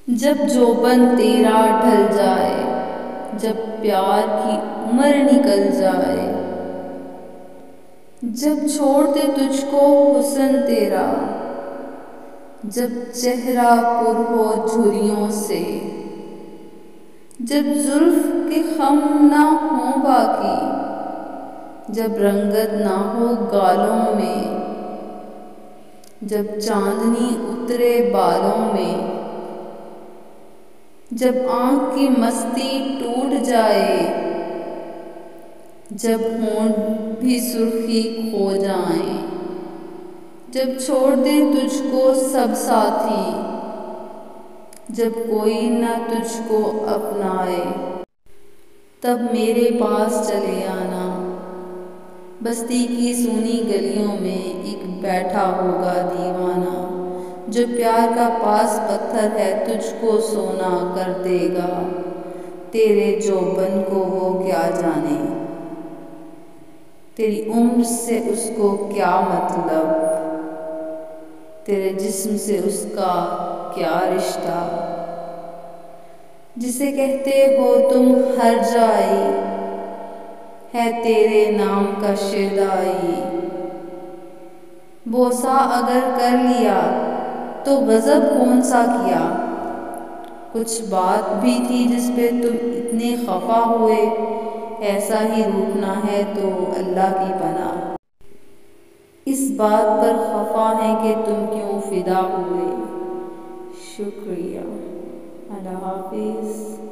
जब जोबन तेरा ढल जाए, जब प्यार की उम्र निकल जाए, जब छोड़ दे तुझको हुस्न तेरा, जब चेहरा पुर हो झुर्रियों से, जब जुल्फ के खम ना हो बाकी, जब रंगत ना हो गालों में, जब चांदनी उतरे बालों में, जब आँख की मस्ती टूट जाए, जब होंठ भी सुर्खी खो जाएं, जब छोड़ दे तुझको सब साथी, जब कोई ना तुझको अपनाए, तब मेरे पास चले आना। बस्ती की सूनी गलियों में एक बैठा होगा दीवाना, जो प्यार का पास पत्थर है तुझको सोना कर देगा। तेरे जोबन को वो क्या जाने, तेरी उम्र से उसको क्या मतलब, तेरे जिस्म से उसका क्या रिश्ता। जिसे कहते हो तुम हर जाई, है तेरे नाम का शिरदाई। बोसा अगर कर लिया तो गजब कौन सा किया, कुछ बात भी थी जिस पे तुम इतने खफा हुए। ऐसा ही रूठना है तो अल्लाह की पनाह, इस बात पर खफा है कि तुम क्यों फिदा हुए। शुक्रिया। अल्लाह हाफिज़।